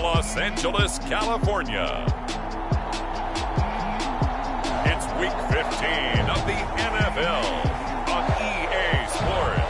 Los Angeles, California. It's Week 15 of the NFL on EA Sports.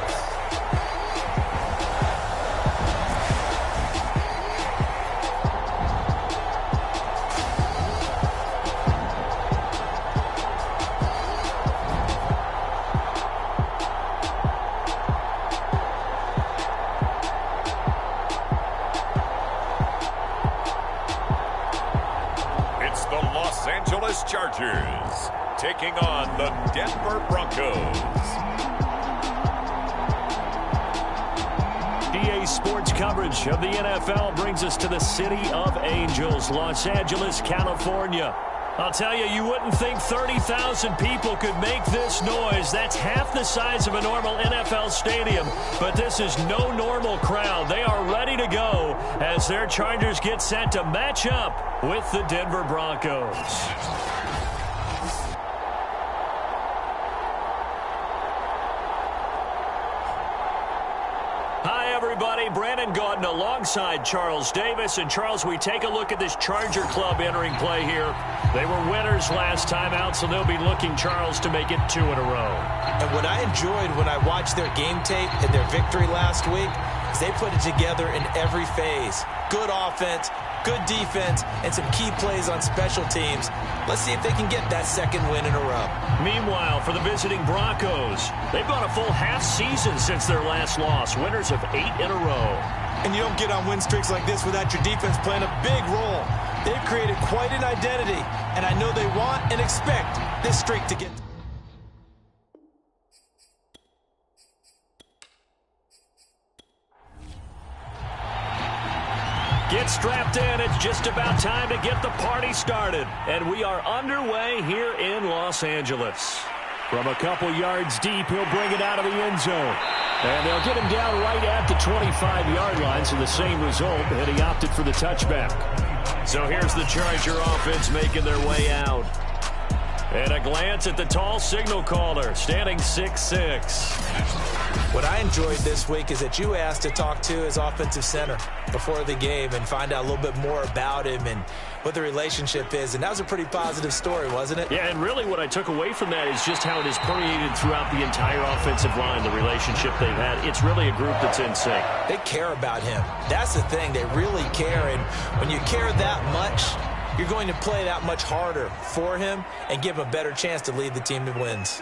Los Angeles Chargers taking on the Denver Broncos. EA Sports coverage of the NFL brings us to the City of Angels, Los Angeles, California. I'll tell you, you wouldn't think 30,000 people could make this noise. That's half the size of a normal NFL stadium, but this is no normal crowd. They are ready to go as their Chargers get set to match up with the Denver Broncos. Hi, everybody. Brandon Gaudin alongside Charles Davis. And, Charles, we take a look at this Charger club entering play here. They were winners last time out, so they'll be looking, Charles, to make it 2 in a row. And what I enjoyed when I watched their game tape and their victory last week is they put it together in every phase. Good offense, good defense, and some key plays on special teams. Let's see if they can get that second win in a row. Meanwhile, for the visiting Broncos, they've gone a full half season since their last loss, winners of 8 in a row. And you don't get on win streaks like this without your defense playing a big role. They've created quite an identity, and I know they want and expect this streak to get. Get strapped in. It's just about time to get the party started. And we are underway here in Los Angeles. From a couple yards deep, he'll bring it out of the end zone. And they'll get him down right at the 25-yard line, so the same result, and he opted for the touchback. So here's the Charger offense making their way out. And a glance at the tall signal caller, standing 6'6". What I enjoyed this week is that you asked to talk to his offensive center before the game and find out a little bit more about him and what the relationship is. And that was a pretty positive story, wasn't it? Yeah, and really what I took away from that is just how it has permeated throughout the entire offensive line, the relationship they've had. It's really a group that's in sync. They care about him. That's the thing. They really care. And when you care that much, you're going to play that much harder for him and give him a better chance to lead the team to wins.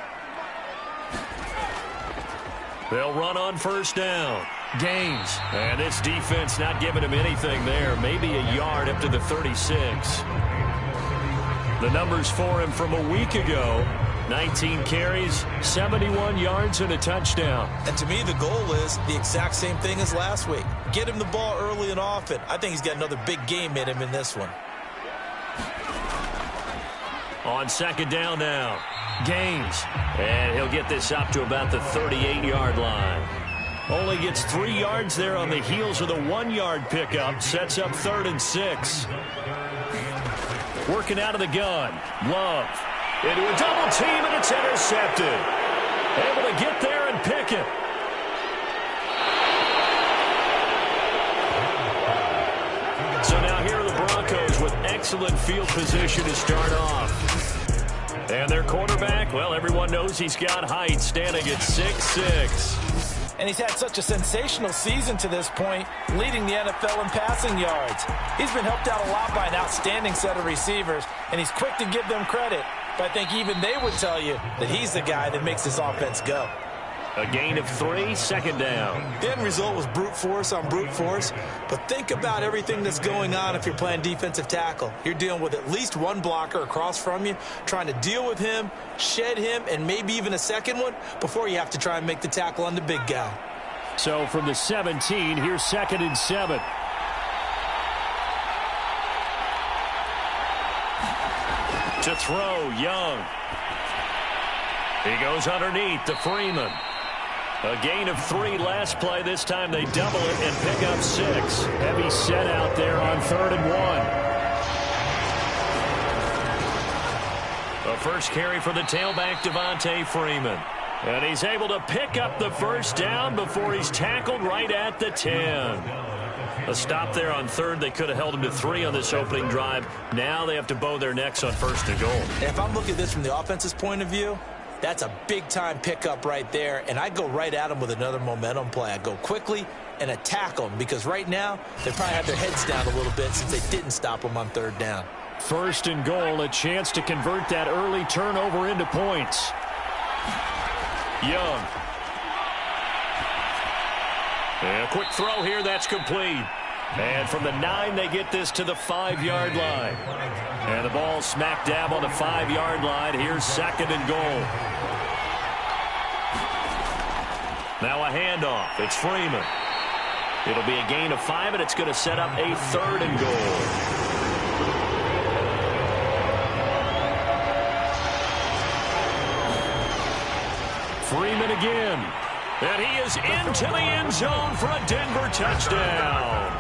They'll run on first down. Gaines. And this defense not giving him anything there. Maybe a yard up to the 36. The numbers for him from a week ago. 19 carries, 71 yards, and a touchdown. And to me, the goal is the exact same thing as last week. Get him the ball early and often. I think he's got another big game in him in this one. On second down now. Gaines. And he'll get this up to about the 38-yard line. Only gets 3 yards there on the heels of the 1-yard pickup. Sets up 3rd and 6. Working out of the gun. Love. Into a double team, and it's intercepted. Able to get there and pick it. So now here are the Broncos with excellent field position to start off. And their quarterback, well, everyone knows he's got height, standing at 6'6". And he's had such a sensational season to this point, leading the NFL in passing yards. He's been helped out a lot by an outstanding set of receivers, and he's quick to give them credit. But I think even they would tell you that he's the guy that makes this offense go. A gain of 3, second down. The end result was brute force on brute force, but think about everything that's going on if you're playing defensive tackle. You're dealing with at least one blocker across from you, trying to deal with him, shed him, and maybe even a second one before you have to try and make the tackle on the big guy. So from the 17, here's 2nd and 7. To throw, Young. He goes underneath to Freeman. A gain of 3 last play. This time they double it and pick up 6. Heavy set out there on 3rd and 1. A first carry for the tailback, Devontae Freeman. And he's able to pick up the first down before he's tackled right at the 10. A stop there on third. They could have held him to 3 on this opening drive. Now they have to bow their necks on 1st and goal. If I'm looking at this from the offense's point of view, that's a big-time pickup right there, and I go right at them with another momentum play. I go quickly and attack them because right now they probably have their heads down a little bit since they didn't stop them on 3rd down. 1st and goal, a chance to convert that early turnover into points. Young. And a quick throw here, that's complete. And from the 9, they get this to the 5-yard line. And the ball smack dab on the 5-yard line. Here's 2nd and goal. Now a handoff. It's Freeman. It'll be a gain of 5, and it's going to set up a 3rd and goal. Freeman again. And he is into the end zone for a Denver touchdown.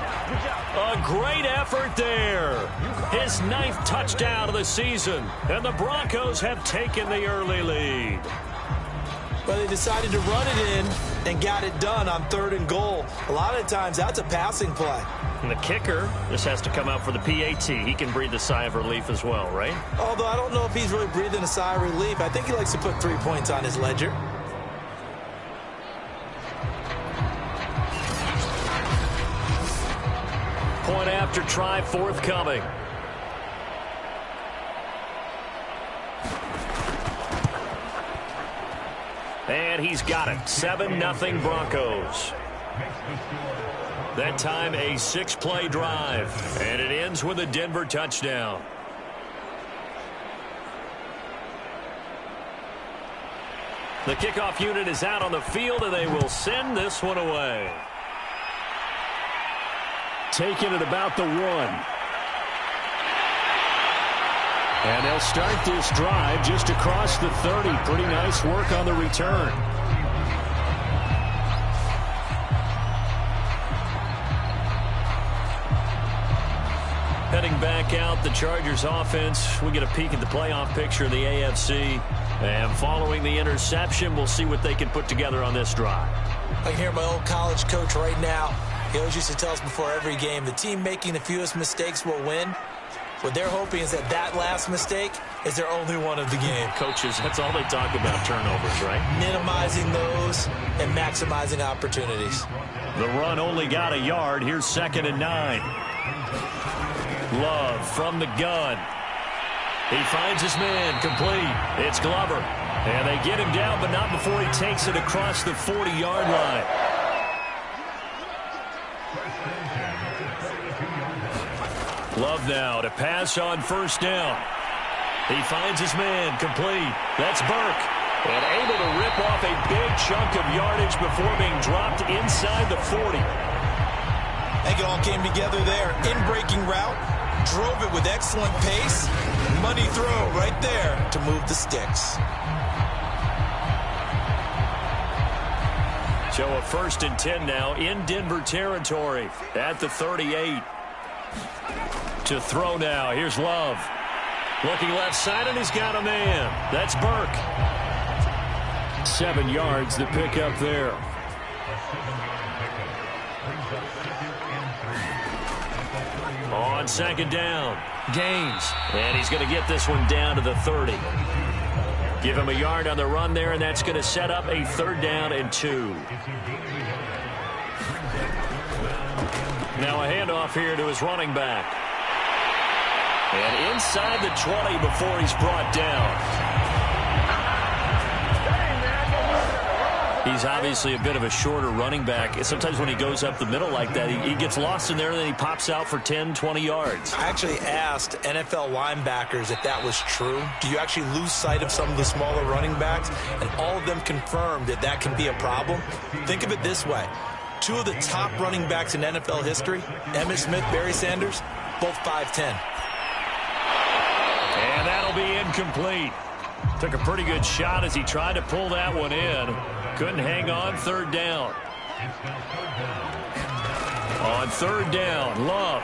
A great effort there. His 9th touchdown of the season. And the Broncos have taken the early lead. But they decided to run it in and got it done on 3rd and goal. A lot of times that's a passing play. And the kicker, this has to come out for the PAT. He can breathe a sigh of relief as well, right? Although I don't know if he's really breathing a sigh of relief. I think he likes to put 3 points on his ledger. Point after try forthcoming. And he's got it. 7-0 Broncos. That time a 6-play drive. And it ends with a Denver touchdown. The kickoff unit is out on the field, and they will send this one away. Taking it about the 1. And they'll start this drive just across the 30. Pretty nice work on the return. Heading back out, the Chargers offense. We get a peek at the playoff picture of the AFC. And following the interception, we'll see what they can put together on this drive. I can hear my old college coach right now. He always used to tell us before every game, the team making the fewest mistakes will win. What they're hoping is that that last mistake is their only one of the game. Coaches, that's all they talk about, turnovers, right? Minimizing those and maximizing opportunities. The run only got a yard. Here's 2nd and 9. Love from the gun. He finds his man, complete. It's Glover. And they get him down, but not before he takes it across the 40-yard line. Love now to pass on 1st down. He finds his man, complete. That's Burke. And able to rip off a big chunk of yardage before being dropped inside the 40. I think it all came together there. In-breaking route, drove it with excellent pace. Money throw right there to move the sticks. So a 1st and 10 now in Denver territory at the 38. To throw now. Here's Love. Looking left side, and he's got a man. That's Burke. 7 yards to pick up there. On 2nd down. Gaines. And he's going to get this one down to the 30. Give him a yard on the run there, and that's going to set up a 3rd down and 2. Now a handoff here to his running back. And inside the 20 before he's brought down. He's obviously a bit of a shorter running back. Sometimes when he goes up the middle like that, he gets lost in there, and then he pops out for 10, 20 yards. I actually asked NFL linebackers if that was true. Do you actually lose sight of some of the smaller running backs? And all of them confirmed that that can be a problem. Think of it this way. 2 of the top running backs in NFL history, Emmitt Smith, Barry Sanders, both 5'10". And that'll be incomplete. Took a pretty good shot as he tried to pull that one in. Couldn't hang on 3rd down. On 3rd down, Love.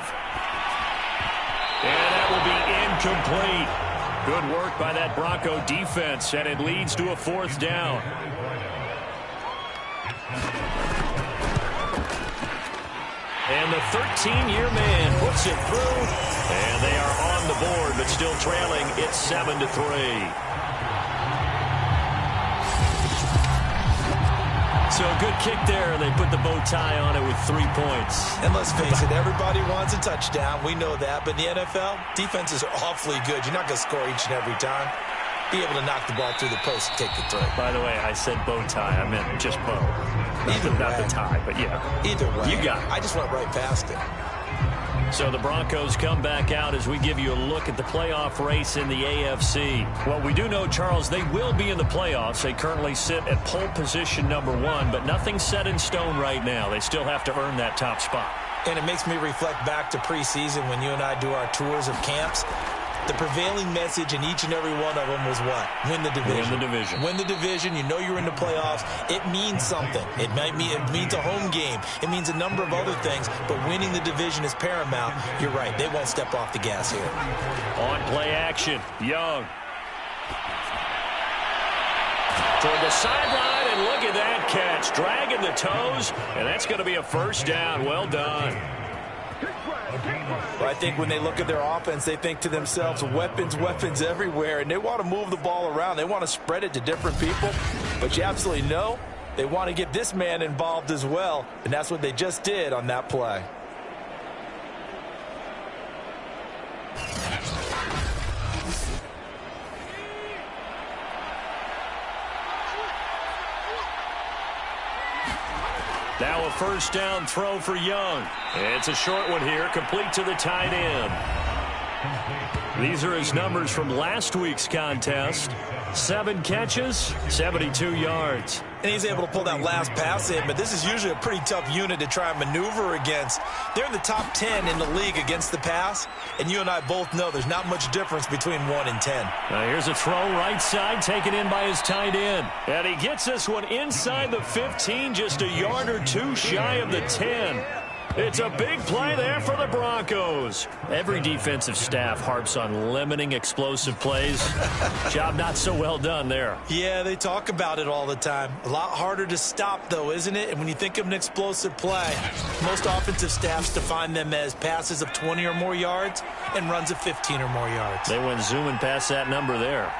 And that will be incomplete. Good work by that Bronco defense, and it leads to a 4th down. And the 13-year man puts it through. And they are on the board, but still trailing. It's 7-3. So a good kick there, and they put the bow tie on it with 3 points. And let's face it, everybody wants a touchdown. We know that. But in the NFL, defenses are awfully good. You're not going to score each and every time. Be able to knock the ball through the post and take the throw. By the way, I said bow tie. I meant just bow. Not the tie, but yeah. Either way. You got it. I just went right past it. So the Broncos come back out as we give you a look at the playoff race in the AFC. Well, we do know, Charles, they will be in the playoffs. They currently sit at pole position #1, but nothing's set in stone right now. They still have to earn that top spot. And it makes me reflect back to preseason when you and I do our tours of camps. The prevailing message in each and every one of them was what? Win the division. Win the division. Win the division. You know you're in the playoffs. It means something. It means a home game. It means a number of other things, but winning the division is paramount. You're right. They won't step off the gas here. On play action, Young. Toward the sideline, and look at that catch. Dragging the toes, and that's going to be a first down. Well done. Well, I think when they look at their offense, they think to themselves, weapons everywhere, and they want to move the ball around. They want to spread it to different people, but you absolutely know they want to get this man involved as well, and that's what they just did on that play. Now a first down throw for Young. It's a short one here, complete to the tight end. These are his numbers from last week's contest. 7 catches, 72 yards. And he's able to pull that last pass in, but this is usually a pretty tough unit to try and maneuver against. They're in the top 10 in the league against the pass, and you and I both know there's not much difference between 1 and 10. Now here's a throw right side, taken in by his tight end. And he gets this one inside the 15, just a yard or two shy of the 10. It's a big play there for the Broncos. Every defensive staff harps on limiting explosive plays. Job not so well done there. Yeah, they talk about it all the time. A lot harder to stop, though, isn't it? And when you think of an explosive play, most offensive staffs define them as passes of 20 or more yards and runs of 15 or more yards. They went zooming past that number there.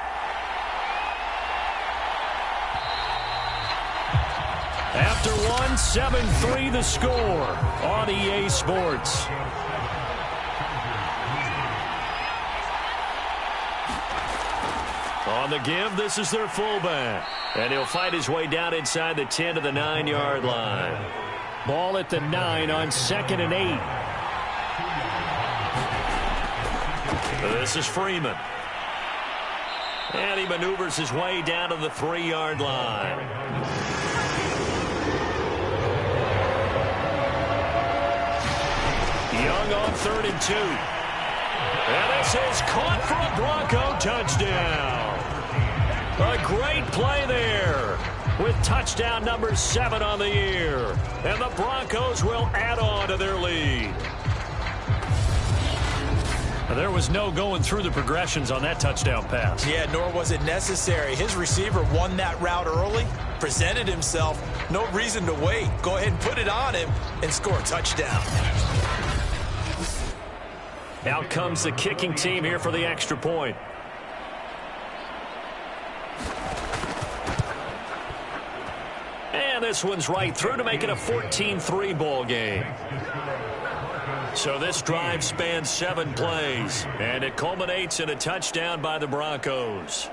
After one, 7-3 the score on EA Sports. On the give, this is their fullback. And he'll fight his way down inside the 10 to the 9-yard line. Ball at the 9 on 2nd and 8. This is Freeman. And he maneuvers his way down to the 3-yard line. Young on 3rd and 2. And this is caught for a Bronco touchdown. A great play there with touchdown number 7 on the year. And the Broncos will add on to their lead. There was no going through the progressions on that touchdown pass. Yeah, nor was it necessary. His receiver won that route early, presented himself. No reason to wait. Go ahead and put it on him and score a touchdown. Out comes the kicking team here for the extra point. And this one's right through to make it a 14-3 ball game. So this drive spans 7 plays, and it culminates in a touchdown by the Broncos.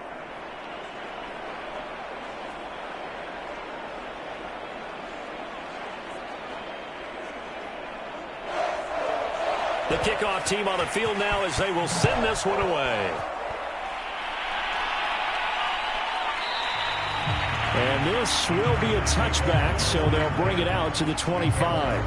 The kickoff team on the field now as they will send this one away. And this will be a touchback, so they'll bring it out to the 25.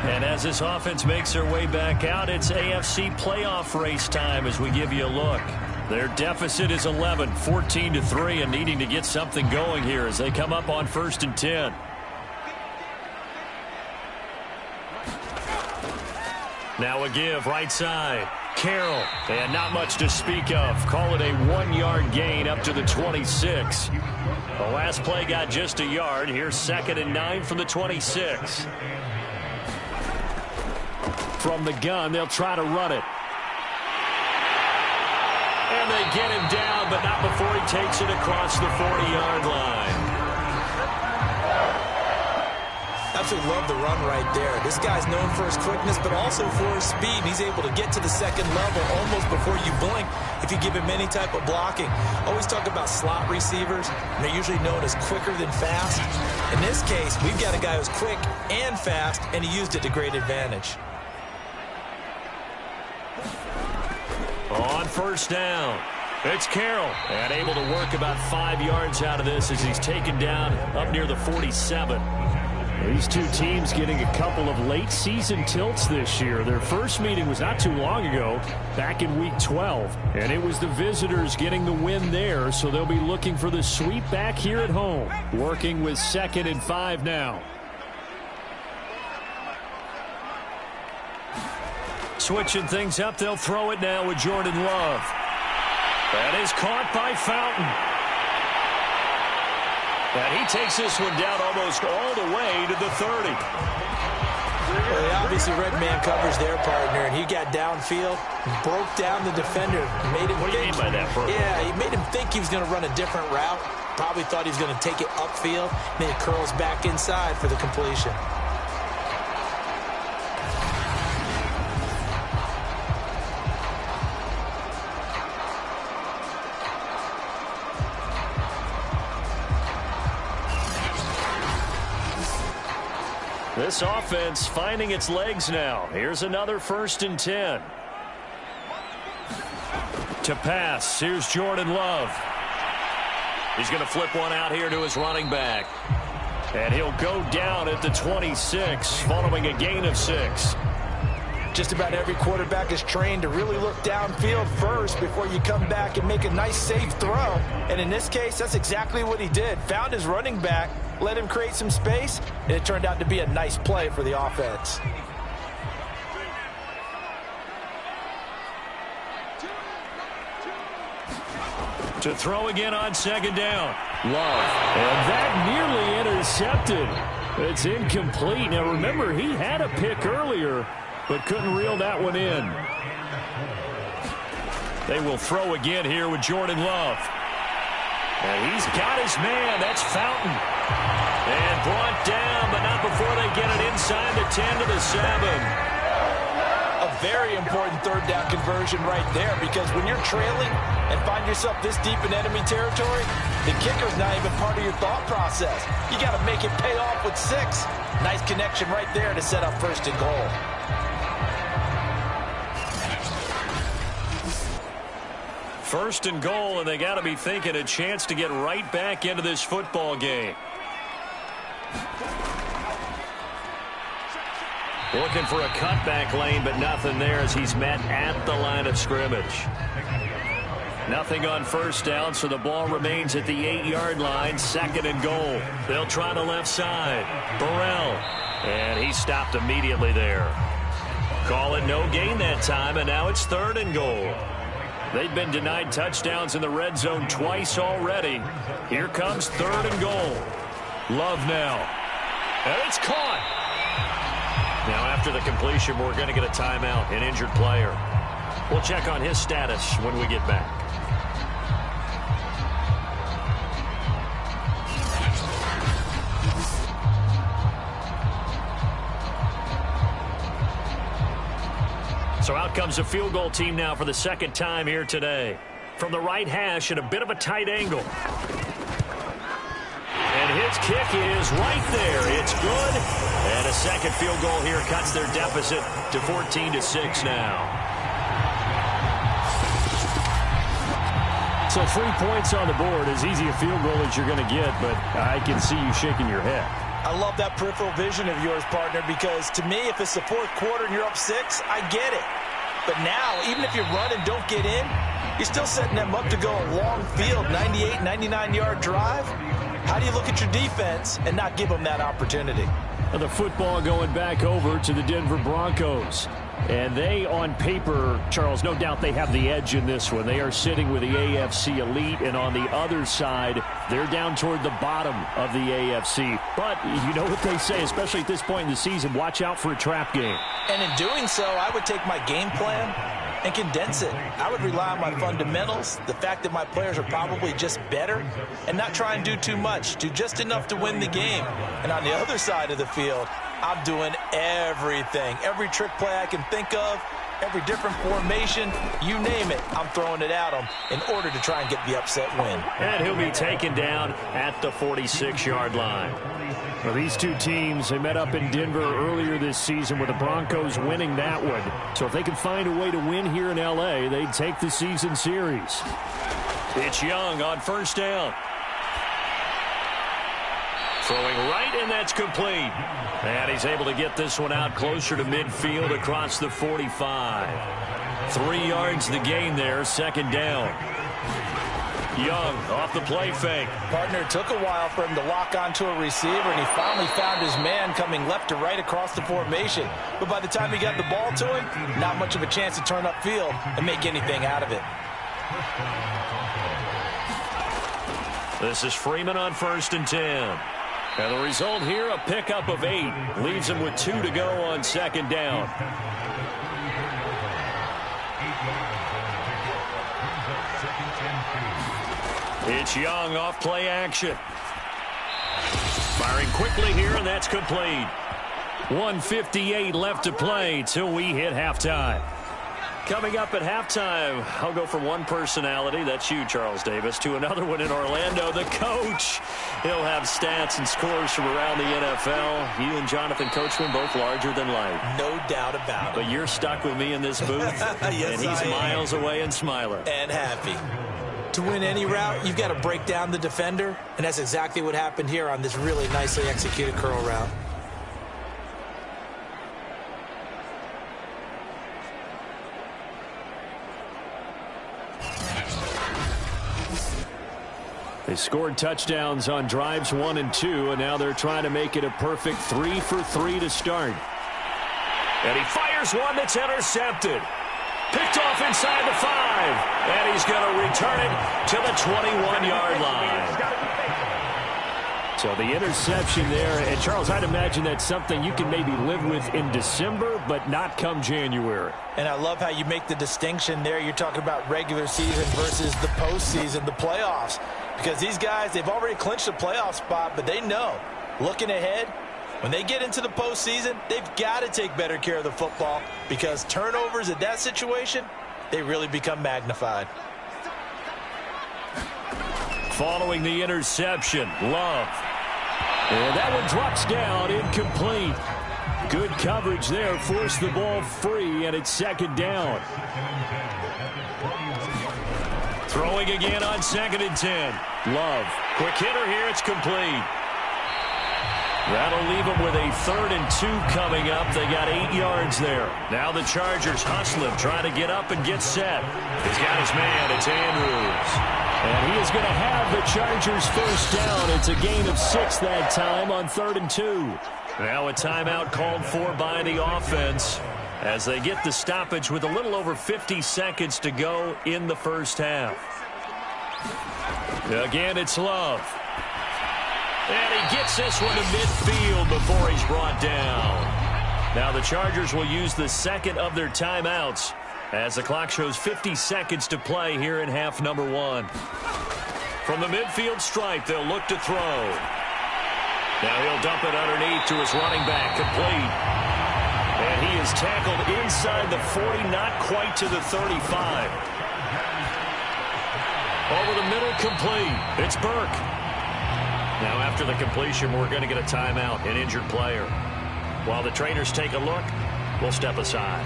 And as this offense makes their way back out, it's AFC playoff race time as we give you a look. Their deficit is 11, 14-3, and needing to get something going here as they come up on 1st and 10. Now a give right side. Carroll, and not much to speak of. Call it a 1-yard gain up to the 26. The last play got just a yard. Here's 2nd and 9 from the 26. From the gun, they'll try to run it. And they get him down, but not before he takes it across the 40-yard line. Absolutely love the run right there. This guy's known for his quickness, but also for his speed. He's able to get to the second level almost before you blink if you give him any type of blocking. Always talk about slot receivers, and they're usually known as quicker than fast. In this case, we've got a guy who's quick and fast, and he used it to great advantage. On first down, it's Carroll, and able to work about 5 yards out of this as he's taken down up near the 47. These two teams getting a couple of late-season tilts this year. Their first meeting was not too long ago, back in Week 12, and it was the visitors getting the win there, so they'll be looking for the sweep back here at home, working with 2nd and 5 now. Switching things up, they'll throw it now with Jordan Love. That is caught by Fountain. And he takes this one down almost all the way to the 30. Well, they obviously read man coverage their partner, and he got downfield, broke down the defender, made him What do you mean by that, bro? Yeah, he made him think he was going to run a different route. Probably thought he was going to take it upfield. Then he curls back inside for the completion. This offense finding its legs now. Here's another 1st and 10. To pass, here's Jordan Love. He's going to flip one out here to his running back. And he'll go down at the 26, following a gain of 6. Just about every quarterback is trained to really look downfield first before you come back and make a nice, safe throw. And in this case, that's exactly what he did. Found his running back, let him create some space, and it turned out to be a nice play for the offense. To throw again on 2nd down. Love. And that nearly intercepted. It's incomplete. Now, remember, he had a pick earlier, but couldn't reel that one in. They will throw again here with Jordan Love. And he's got his man. That's Fountain. And brought down, but not before they get it inside the 10 to the 7. A very important 3rd down conversion right there, because when you're trailing and find yourself this deep in enemy territory, the kicker's not even part of your thought process. You got to make it pay off with 6. Nice connection right there to set up 1st and goal. First and goal, and they got to be thinking a chance to get right back into this football game. Looking for a cutback lane, but nothing there as he's met at the line of scrimmage. Nothing on 1st down, so the ball remains at the 8-yard line. 2nd and goal. They'll try the left side. Burrell. And he stopped immediately there. Call it no gain that time, and now it's 3rd and goal. They've been denied touchdowns in the red zone twice already. Here comes 3rd and goal. Love now. And it's caught. Now after the completion, we're going to get a timeout, an injured player. We'll check on his status when we get back. So out comes a field goal team now for the 2nd time here today. From the right hash at a bit of a tight angle. And his kick is right there. It's good. And a 2nd field goal here cuts their deficit to 14-6 now. So 3 points on the board. As easy a field goal as you're going to get, but I can see you shaking your head. I love that peripheral vision of yours, partner, because to me, if it's the 4th quarter and you're up 6, I get it. But now, even if you run and don't get in, you're still setting them up to go a long field, 98, 99-yard drive. How do you look at your defense and not give them that opportunity? The football going back over to the Denver Broncos. And they, on paper, Charles, no doubt they have the edge in this one. They are sitting with the AFC elite, and on the other side, they're down toward the bottom of the AFC. But you know what they say, especially at this point in the season, watch out for a trap game. And in doing so, I would take my game plan and condense it. I would rely on my fundamentals, the fact that my players are probably just better, and not try and do too much, do just enough to win the game. And on the other side of the field, I'm doing everything. Every trick play I can think of, every different formation, you name it, I'm throwing it at him in order to try and get the upset win. And he'll be taken down at the 46-yard line. Well, these two teams, they met up in Denver earlier this season with the Broncos winning that one. So if they can find a way to win here in L.A., they'd take the season series. It's Young on first down. Throwing right, and that's complete. And he's able to get this one out closer to midfield across the 45. 3 yards the gain there, second down. Young off the play fake. Partner, it took a while for him to lock onto a receiver, and he finally found his man coming left to right across the formation. But by the time he got the ball to him, not much of a chance to turn upfield and make anything out of it. This is Freeman on first and 10. And the result here, a pickup of 8. Leaves him with 2 to go on second down. It's Young off play action. Firing quickly here, and that's complete. 1:58 left to play till we hit halftime. Coming up at halftime, I'll go from one personality, that's you, Charles Davis, to another one in Orlando, the coach. He'll have stats and scores from around the NFL. You and Jonathan Coachman both larger than life. No doubt about it. But you're stuck with me in this booth, yes, and he's miles away and smiling. And happy. To win any route, you've got to break down the defender, and that's exactly what happened here on this really nicely executed curl route. They scored touchdowns on drives 1 and 2, and now they're trying to make it a perfect 3 for 3 to start. And he fires one that's intercepted. Picked off inside the 5, and he's going to return it to the 21-yard line. So the interception there, and Charles, I'd imagine that's something you can maybe live with in December, but not come January. And I love how you make the distinction there. You're talking about regular season versus the postseason, the playoffs. Because these guys, they've already clinched a playoff spot, but they know, looking ahead, when they get into the postseason, they've got to take better care of the football because turnovers in that situation, they really become magnified. Following the interception, Love. And that one drops down, incomplete. Good coverage there, forced the ball free, and it's second down. Throwing again on second and 10. Love. Quick hitter here, it's complete. That'll leave them with a 3rd and 2 coming up. They got 8 yards there. Now the Chargers hustling, trying to get up and get set. He's got his man, it's Andrews. And he is going to have the Chargers first down. It's a gain of 6 that time on 3rd and 2. Now a timeout called for by the offense as they get the stoppage with a little over 50 seconds to go in the first half. Again, it's Love. And he gets this one to midfield before he's brought down. Now the Chargers will use the second of their timeouts as the clock shows 50 seconds to play here in half number 1. From the midfield stripe, they'll look to throw. Now he'll dump it underneath to his running back, complete. And he is tackled inside the 40, not quite to the 35. Over the middle, complete. It's Burke. Now after the completion, we're going to get a timeout, an injured player. While the trainers take a look, we'll step aside.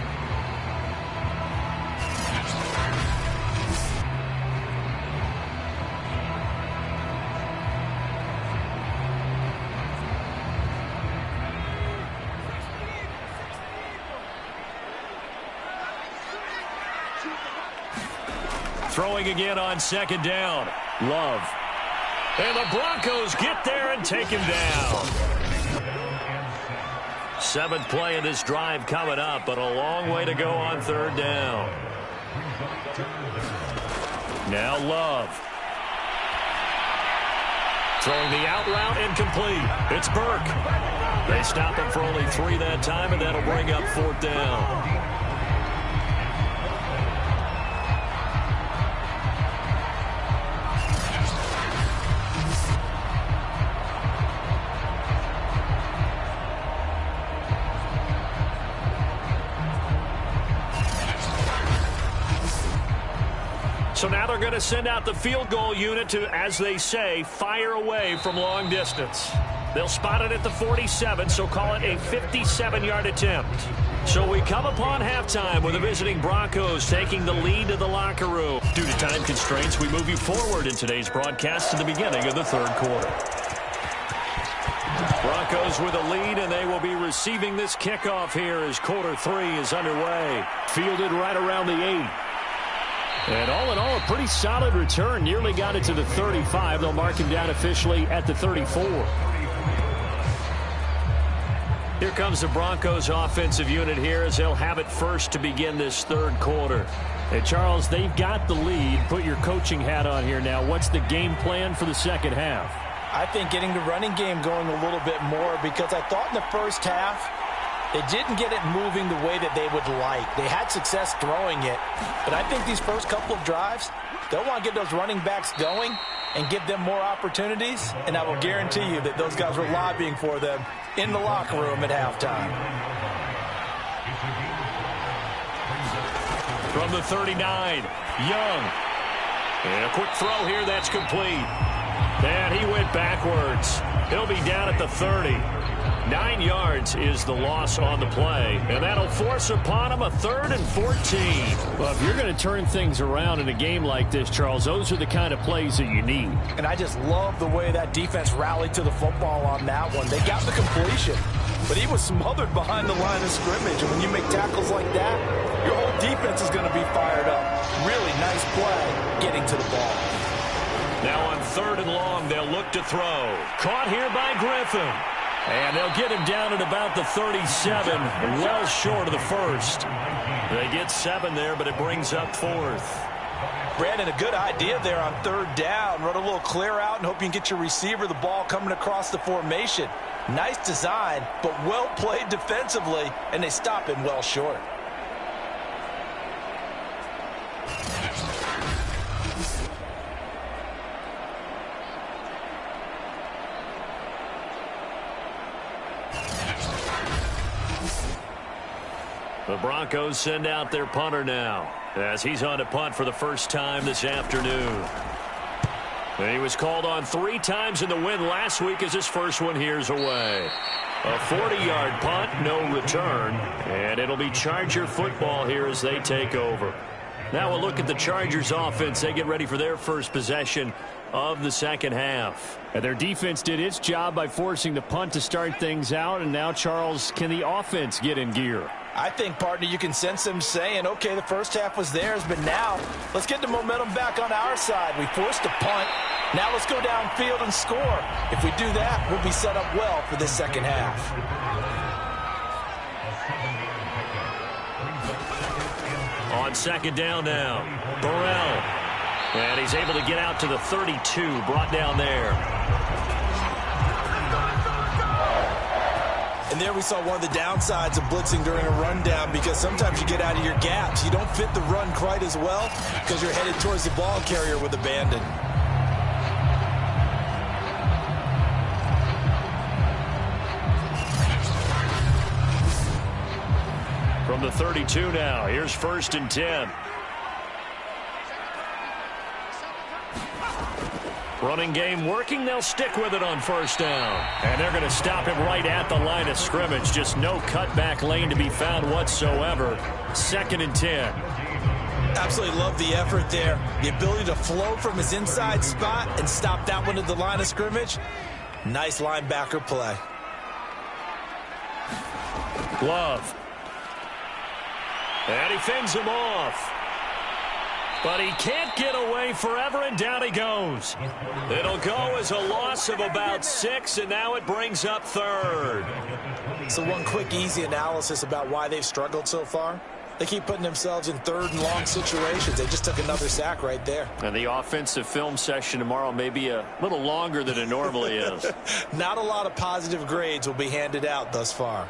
Throwing again on second down. Love. And the Broncos get there and take him down. Seventh play of this drive coming up, but a long way to go on third down. Now Love. Throwing the out route, incomplete. It's Burke. They stop him for only 3 that time, and that'll bring up fourth down. So now they're going to send out the field goal unit to, as they say, fire away from long distance. They'll spot it at the 47, so call it a 57-yard attempt. So we come upon halftime with the visiting Broncos taking the lead to the locker room. Due to time constraints, we move you forward in today's broadcast to the beginning of the third quarter. Broncos with a lead, and they will be receiving this kickoff here as quarter 3 is underway. Fielded right around the 8. And all in all, a pretty solid return. Nearly got it to the 35. They'll mark him down officially at the 34. Here comes the Broncos offensive unit here as they'll have it first to begin this third quarter. Hey, Charles, they've got the lead. Put your coaching hat on here now. What's the game plan for the second half? I think getting the running game going a little bit more, because I thought in the first half they didn't get it moving the way that they would like. They had success throwing it, but I think these first couple of drives, they'll want to get those running backs going and give them more opportunities, and I will guarantee you that those guys were lobbying for them in the locker room at halftime. From the 39, Young. And a quick throw here, that's complete. And he went backwards. He'll be down at the 30. 9 yards is the loss on the play, and that'll force upon him a 3rd and 14. Well, if you're going to turn things around in a game like this, Charles, those are the kind of plays that you need. And I just love the way that defense rallied to the football on that one. They got the completion, but he was smothered behind the line of scrimmage. And when you make tackles like that, your whole defense is going to be fired up. Really nice play getting to the ball. Now on 3rd and long, they'll look to throw. Caught here by Griffin. And they'll get him down at about the 37, well short of the first. They get 7 there, but it brings up 4th. Brandon, a good idea there on 3rd down. Run a little clear out and hope you can get your receiver the ball coming across the formation. Nice design, but well played defensively, and they stop him well short. The Broncos send out their punter now as he's on to punt for the first time this afternoon. And he was called on 3 times in the win last week as his first one here's away. A 40-yard punt, no return, and it'll be Charger football here as they take over. Now we'll look at the Chargers offense. They get ready for their first possession of the second half. And their defense did its job by forcing the punt to start things out, and now, Charles, can the offense get in gear? I think, partner, you can sense them saying, okay, the first half was theirs, but now let's get the momentum back on our side. We forced a punt. Now let's go downfield and score. If we do that, we'll be set up well for this second half. On 2nd down now, Burrell. And he's able to get out to the 32, brought down there. And there we saw one of the downsides of blitzing during a rundown, because sometimes you get out of your gaps. You don't fit the run quite as well because you're headed towards the ball carrier with abandon. From the 32 now, here's 1st and 10. Running game working. They'll stick with it on 1st down. And they're going to stop him right at the line of scrimmage. Just no cutback lane to be found whatsoever. 2nd and 10. Absolutely love the effort there. The ability to flow from his inside spot and stop that one at the line of scrimmage. Nice linebacker play. Love. And he fends him off. But he can't get away forever, and down he goes. It'll go as a loss of about 6, and now it brings up third. So one quick, easy analysis about why they've struggled so far. They keep putting themselves in third and long situations. They just took another sack right there. And the offensive film session tomorrow may be a little longer than it normally is. Not a lot of positive grades will be handed out thus far.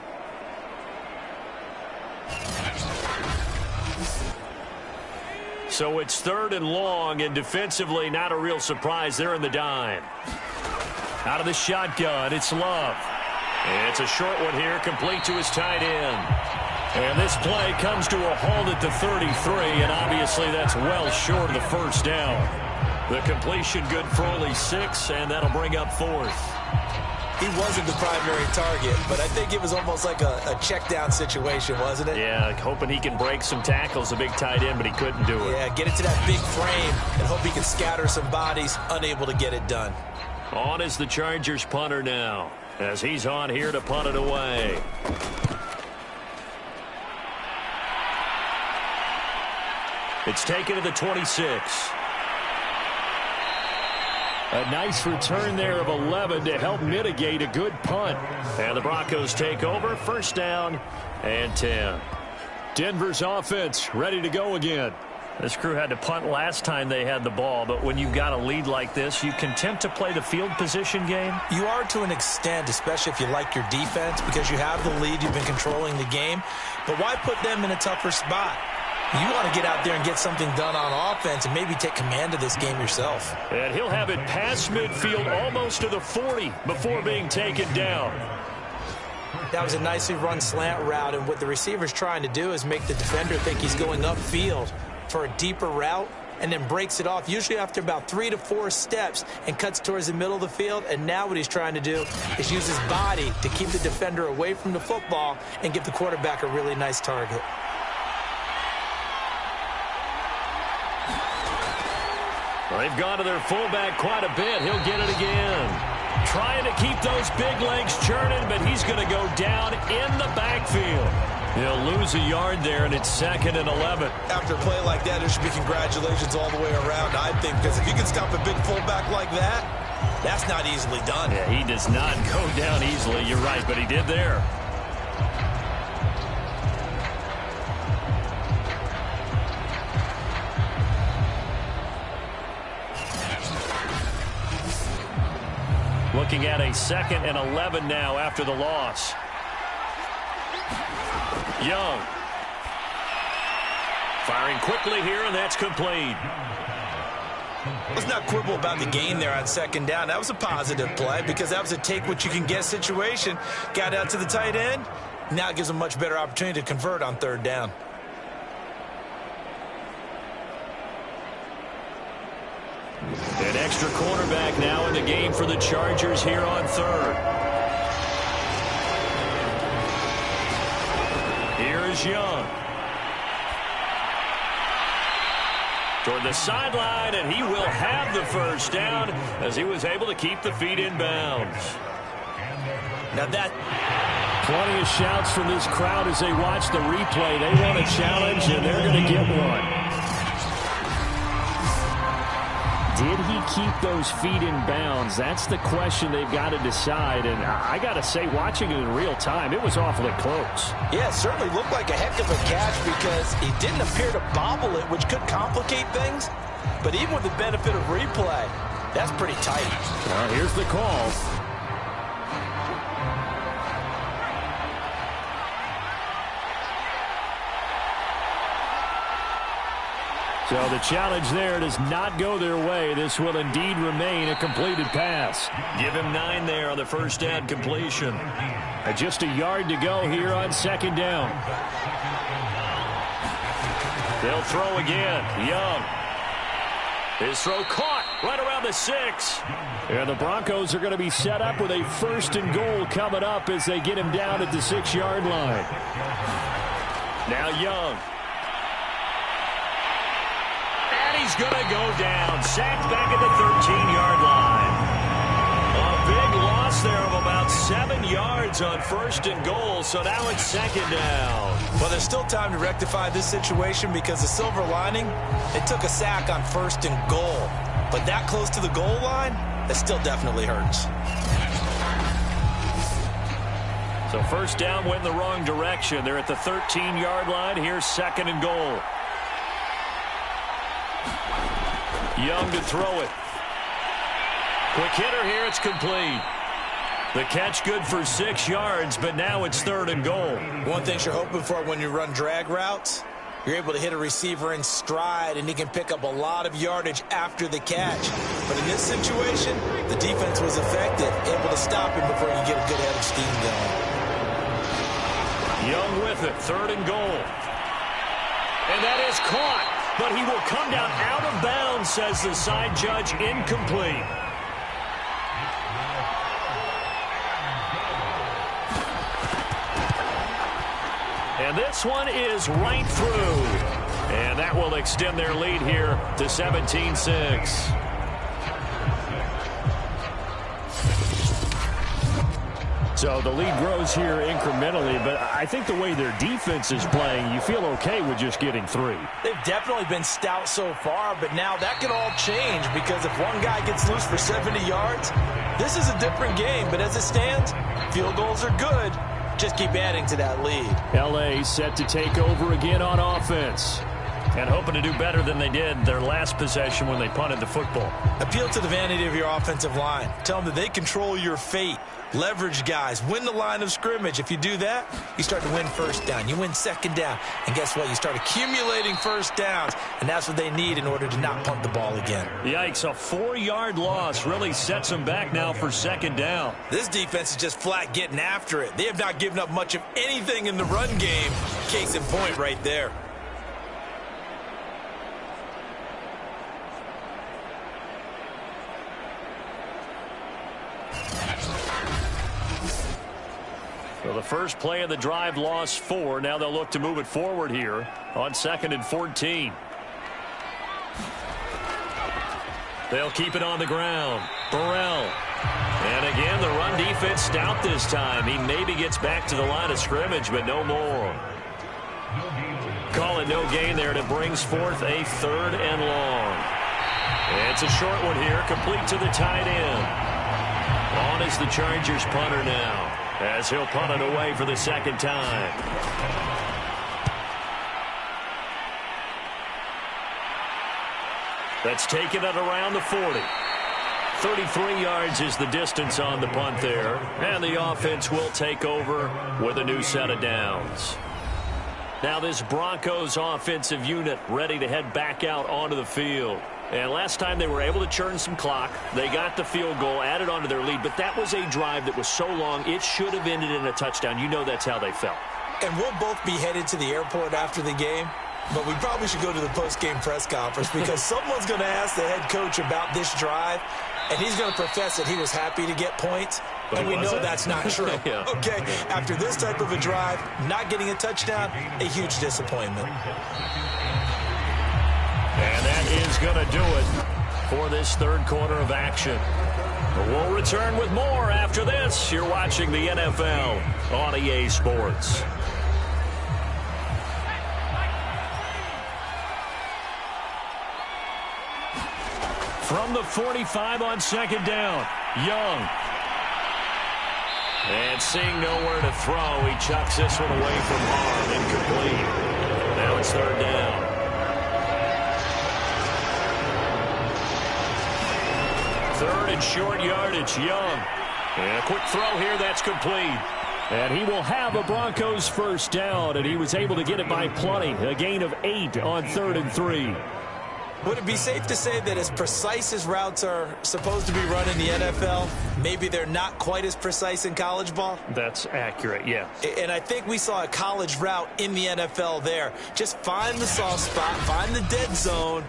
So it's third and long, and defensively, not a real surprise. They're in the dime. Out of the shotgun, it's Love. It's a short one here, complete to his tight end. And this play comes to a halt at the 33, and obviously that's well short of the first down. The completion good for only 6, and that'll bring up fourth. He wasn't the primary target, but I think it was almost like a check down situation, wasn't it? Yeah, hoping he can break some tackles, a big tight end, but he couldn't do it. Yeah, get it to that big frame and hope he can scatter some bodies, unable to get it done. On is the Chargers punter now, as he's on here to punt it away. It's taken to the 26. A nice return there of 11 to help mitigate a good punt. And the Broncos take over, first down and 10. Denver's offense ready to go again. This crew had to punt last time they had the ball, but when you've got a lead like this, you can tempt to play the field position game. You are to an extent, especially if you like your defense, because you have the lead, you've been controlling the game. But why put them in a tougher spot? You want to get out there and get something done on offense and maybe take command of this game yourself. And he'll have it past midfield almost to the 40 before being taken down. That was a nicely run slant route, and what the receiver's trying to do is make the defender think he's going upfield for a deeper route and then breaks it off, usually after about 3 to 4 steps, and cuts towards the middle of the field. And now what he's trying to do is use his body to keep the defender away from the football and give the quarterback a really nice target. Well, they've gone to their fullback quite a bit. He'll get it again. Trying to keep those big legs churning, but he's going to go down in the backfield. He'll lose a yard there, and it's 2nd and 11. After a play like that, there should be congratulations all the way around, I think, because if you can stop a big fullback like that, that's not easily done. Yeah, he does not go down easily. You're right, but he did there. Looking at a 2nd and 11 now after the loss. Young. Firing quickly here, and that's complete. Let's not quibble about the gain there on 2nd down. That was a positive play because that was a take-what-you-can-get situation. Got out to the tight end. Now it gives them a much better opportunity to convert on 3rd down. An extra cornerback now in the game for the Chargers here on 3rd. Here is Young. Toward the sideline, and he will have the first down as he was able to keep the feet in bounds. Now that... Plenty of shouts from this crowd as they watch the replay. They want a challenge, and they're going to get one. Did he keep those feet in bounds? That's the question they've got to decide. And I got to say, watching it in real time, it was awfully close. Yeah, it certainly looked like a heck of a catch because he didn't appear to bobble it, which could complicate things. But even with the benefit of replay, that's pretty tight. Well, here's the call. So the challenge there does not go their way. This will indeed remain a completed pass. Give him 9 there on the first down completion. Just a yard to go here on 2nd down. They'll throw again. Young. His throw caught right around the 6. And the Broncos are going to be set up with a 1st and goal coming up as they get him down at the 6-yard line. Now Young. He's going to go down. Sacked back at the 13-yard line. A big loss there of about 7 yards yards on 1st and goal, so now it's 2nd down. Well, there's still time to rectify this situation because the silver lining, they took a sack on 1st and goal. But that close to the goal line, that still definitely hurts. So 1st down went in the wrong direction. They're at the 13-yard line. Here's 2nd and goal. Young to throw it. Quick hitter here. It's complete. The catch good for 6 yards, but now it's 3rd and goal. One thing you're hoping for when you run drag routes, you're able to hit a receiver in stride, and he can pick up a lot of yardage after the catch. But in this situation, the defense was effective, able to stop him before you get a good head of steam going. Young with it, 3rd and goal. And that is caught, but he will come down out of bounds, says the side judge, incomplete. And this one is right through. And that will extend their lead here to 17-6. So the lead grows here incrementally, but I think the way their defense is playing, you feel okay with just getting 3. They've definitely been stout so far, but now that could all change because if one guy gets loose for 70 yards, this is a different game. But as it stands, field goals are good. Just keep adding to that lead. L.A. set to take over again on offense. And hoping to do better than they did their last possession when they punted the football. Appeal to the vanity of your offensive line. Tell them that they control your fate. Leverage guys. Win the line of scrimmage. If you do that, you start to win 1st down. You win 2nd down. And guess what? You start accumulating 1st downs. And that's what they need in order to not punt the ball again. Yikes, a 4-yard loss really sets them back now for 2nd down. This defense is just flat getting after it. They have not given up much of anything in the run game. Case in point right there. Well, the first play of the drive lost 4. Now they'll look to move it forward here on 2nd and 14. They'll keep it on the ground. Burrell. And again, the run defense stout this time. He maybe gets back to the line of scrimmage, but no more. Call it no gain there, and it brings forth a 3rd and long. It's a short one here, complete to the tight end. On is the Chargers punter now, as he'll punt it away for the 2nd time. That's taken at around the 40. 33 yards is the distance on the punt there. And the offense will take over with a new set of downs. Now this Broncos offensive unit ready to head back out onto the field. And last time they were able to churn some clock. They got the field goal, added onto their lead. But that was a drive that was so long, it should have ended in a touchdown. You know that's how they felt. And we'll both be headed to the airport after the game. But we probably should go to the post-game press conference because someone's going to ask the head coach about this drive, and he's going to profess that he was happy to get points, and we know that's not true. Yeah. Okay, after this type of a drive, not getting a touchdown, a huge disappointment. And that is going to do it for this 3rd quarter of action. We'll return with more after this. You're watching the NFL on EA Sports. From the 45 on 2nd down, Young. And seeing nowhere to throw, he chucks this one away from harm, incomplete. Now it's 3rd down. 3rd and short yardage, Young. And a quick throw here, that's complete. And he will have a Broncos 1st down, and he was able to get it by plenty. A gain of 8 on 3rd and 3. Would it be safe to say that as precise as routes are supposed to be run in the NFL, maybe they're not quite as precise in college ball? That's accurate, yeah. And I think we saw a college route in the NFL there. Just find the soft spot, find the dead zone,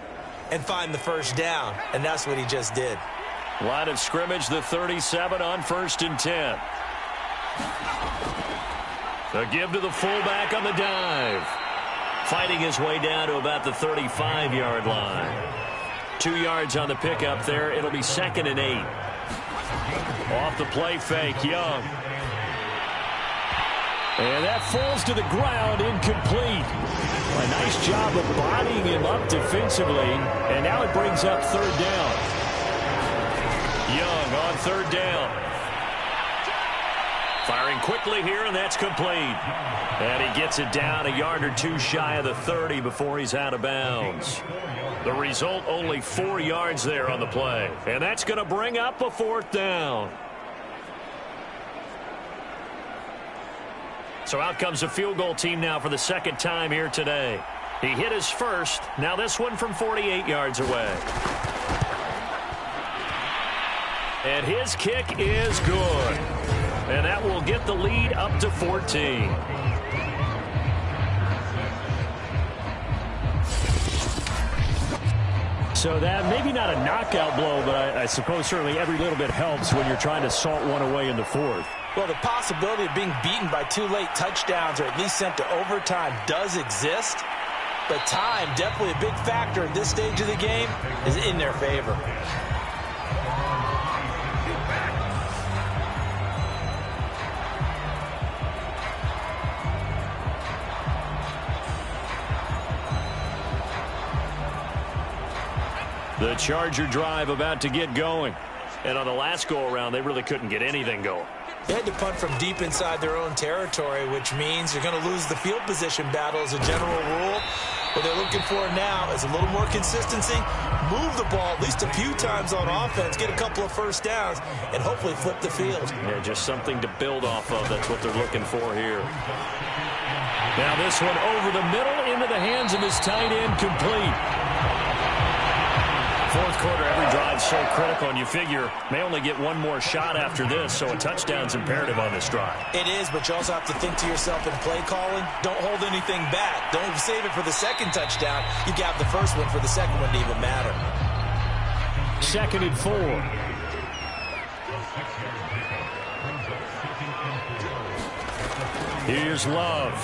and find the 1st down. And that's what he just did. Line of scrimmage, the 37 on 1st and 10. A give to the fullback on the dive. Fighting his way down to about the 35-yard line. 2 yards on the pickup there. It'll be 2nd and 8. Off the play fake, Young. And that falls to the ground, incomplete. A nice job of bodying him up defensively, and now it brings up third down. Young on third down. Firing quickly here, and that's complete. And he gets it down a yard or two shy of the 30 before he's out of bounds. The result, only 4 yards there on the play. And that's going to bring up a fourth down. So out comes the field goal team now for the second time here today. He hit his first. Now this one from 48 yards away. And his kick is good. And that will get the lead up to 14. So that maybe not a knockout blow, but I suppose certainly every little bit helps when you're trying to salt one away in the fourth. Well, the possibility of being beaten by 2 late touchdowns or at least sent to overtime does exist. But time, definitely a big factor at this stage of the game, is in their favor. The Charger drive about to get going. And on the last go-around, they really couldn't get anything going. They had to punt from deep inside their own territory, which means you're going to lose the field position battle as a general rule. What they're looking for now is a little more consistency, move the ball at least a few times on offense, get a couple of first downs, and hopefully flip the field. Yeah, just something to build off of. That's what they're looking for here. Now this one over the middle into the hands of his tight end, complete. Fourth quarter, every drive so critical, and you figure may only get one more shot after this, so a touchdown's imperative on this drive. It is, but you also have to think to yourself in play calling, don't hold anything back. Don't save it for the second touchdown. You got the first one for the second one to even matter. 2nd and 4. Here's Love.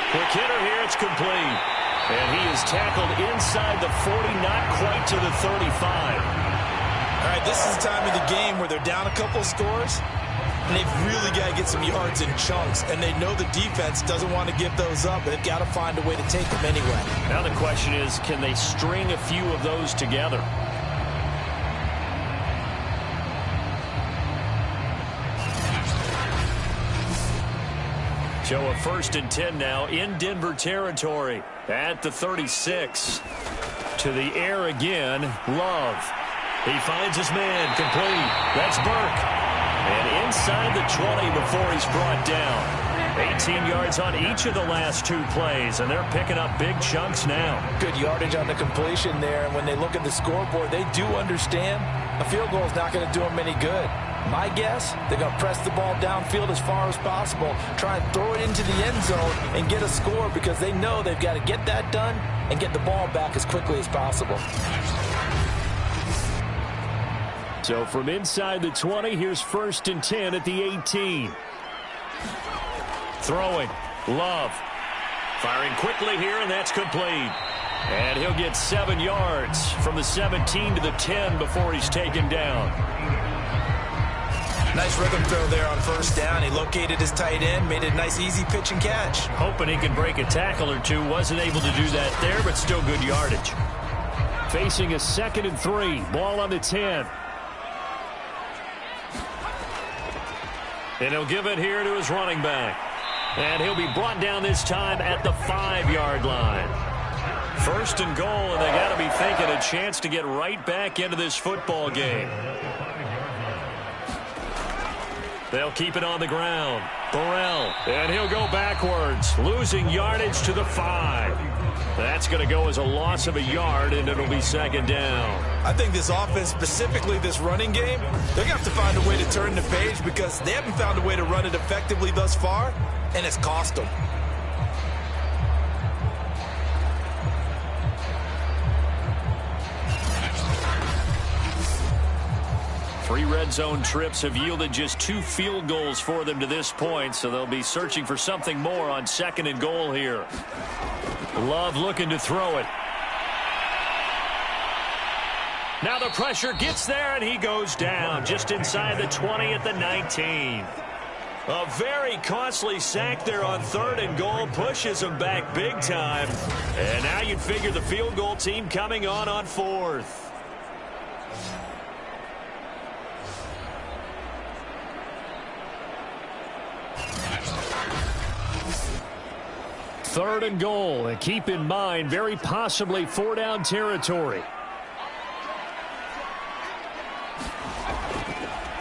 Quick hitter here, it's complete. And he is tackled inside the 40, not quite to the 35. All right, this is the time of the game where they're down a couple scores, and they've really got to get some yards in chunks, and they know the defense doesn't want to give those up, but they've got to find a way to take them anyway. Now the question is, can they string a few of those together? So a 1st and 10 now in Denver territory at the 36. To the air again, Love. He finds his man, complete. That's Burke. And inside the 20 before he's brought down. 18 yards on each of the last 2 plays, and they're picking up big chunks now. Good yardage on the completion there, and when they look at the scoreboard, they do understand a field goal is not going to do them any good. My guess, they're going to press the ball downfield as far as possible, try and throw it into the end zone and get a score because they know they've got to get that done and get the ball back as quickly as possible. So from inside the 20, here's 1st and 10 at the 18. Throwing, Love. Firing quickly here, and that's complete. And he'll get 7 yards from the 17 to the 10 before he's taken down. Nice rhythm throw there on 1st down. He located his tight end, made a nice easy pitch and catch. Hoping he could break a tackle or two. Wasn't able to do that there, but still good yardage. Facing a 2nd and 3. Ball on the 10. And he'll give it here to his running back. And he'll be brought down this time at the 5-yard line. 1st and goal, and they got to be thinking a chance to get right back into this football game. They'll keep it on the ground. Burrell, and he'll go backwards, losing yardage to the 5. That's going to go as a loss of a yard, and it'll be 2nd down. I think this offense, specifically this running game, they're going to have to find a way to turn the page because they haven't found a way to run it effectively thus far, and it's cost them. Three red zone trips have yielded just 2 field goals for them to this point, so they'll be searching for something more on 2nd and goal here. Love looking to throw it. Now the pressure gets there, and he goes down just inside the 20 at the 19. A very costly sack there on 3rd and goal pushes them back big time. And now you'd figure the field goal team coming on 4th. Third and goal, and keep in mind, very possibly 4-down territory.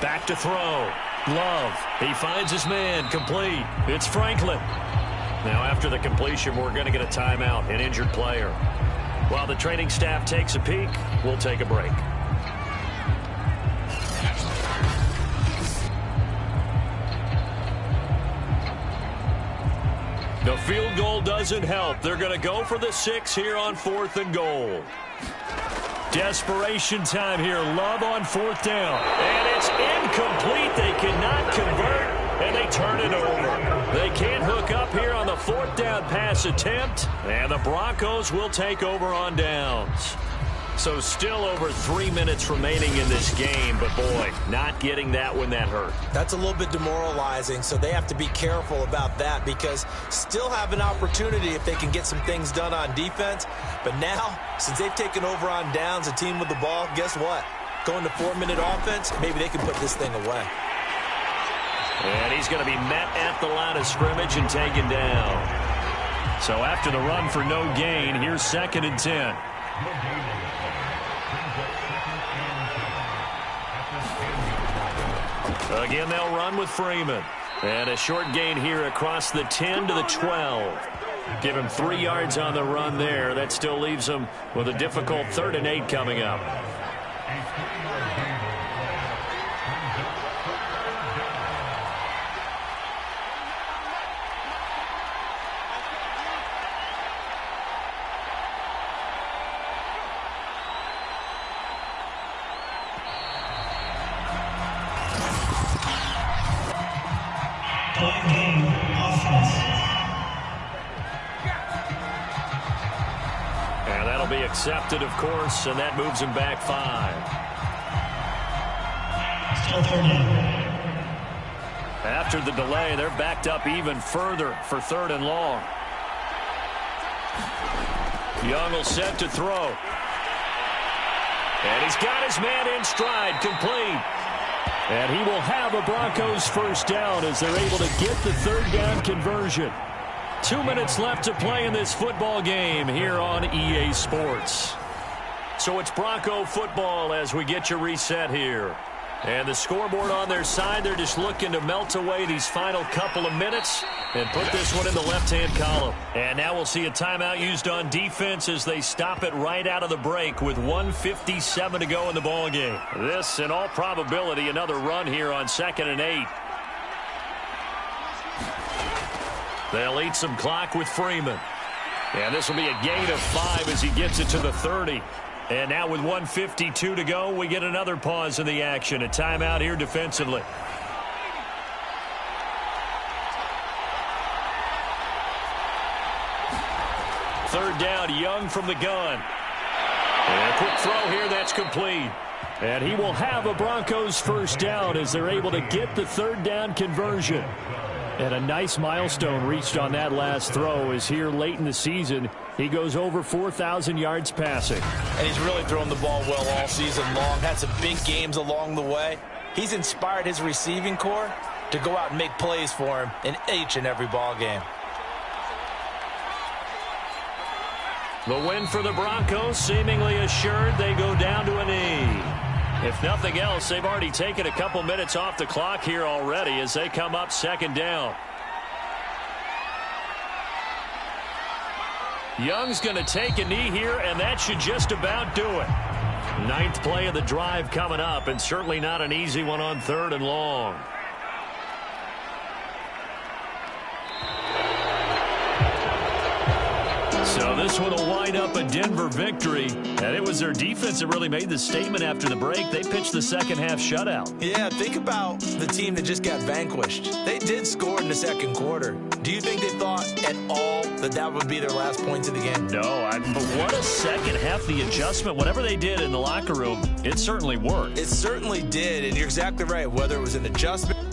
Back to throw. Love. He finds his man. Complete. It's Franklin. Now after the completion, we're going to get a timeout, an injured player. While the training staff takes a peek, we'll take a break. The field goal doesn't help. They're going to go for the 6 here on 4th and goal. Desperation time here. Love on 4th down. And it's incomplete. They cannot convert, and they turn it over. They can't hook up here on the 4th down pass attempt, and the Broncos will take over on downs. So still over 3 minutes remaining in this game, but boy, not getting that when that hurt. That's a little bit demoralizing, so they have to be careful about that because still have an opportunity if they can get some things done on defense. But now, since they've taken over on downs, a team with the ball, guess what? Going to 4-minute offense, maybe they can put this thing away. And he's going to be met at the line of scrimmage and taken down. So after the run for no gain, here's 2nd and 10. Again, they'll run with Freeman. And a short gain here across the 10 to the 12. Give him 3 yards on the run there. That still leaves him with a difficult 3rd and 8 coming up. And that'll be accepted, of course, and that moves him back 5. After the delay, they're backed up even further for 3rd and long. Young will set to throw. And he's got his man in stride, complete. And he will have a Broncos 1st down as they're able to get the 3rd down conversion. 2 minutes left to play in this football game here on EA Sports. So it's Bronco football as we get you reset here. And the scoreboard on their side, they're just looking to melt away these final couple of minutes and put this one in the left-hand column. And now we'll see a timeout used on defense as they stop it right out of the break with 1:57 to go in the ballgame. This, in all probability, another run here on 2nd and 8. They'll eat some clock with Freeman. And this will be a gain of 5 as he gets it to the 30. And now with 1:52 to go, we get another pause in the action. A timeout here defensively. Third down, Young from the gun. And a quick throw here, that's complete. And he will have a Broncos 1st down as they're able to get the 3rd down conversion. And a nice milestone reached on that last throw is here late in the season. He goes over 4,000 yards passing. And he's really thrown the ball well all season long. Had some big games along the way. He's inspired his receiving corps to go out and make plays for him in each and every ball game. The win for the Broncos seemingly assured. They go down to a knee. If nothing else, they've already taken a couple minutes off the clock here already as they come up 2nd down. Young's going to take a knee here, and that should just about do it. 9th play of the drive coming up, and certainly not an easy one on 3rd and long. So this one will wind up a Denver victory. And it was their defense that really made the statement after the break. They pitched the second half shutout. Yeah, think about the team that just got vanquished. They did score in the 2nd quarter. Do you think they thought at all that that would be their last points of the game? No, but what a second half. The adjustment, whatever they did in the locker room, it certainly worked. It certainly did, and you're exactly right. Whether it was an adjustment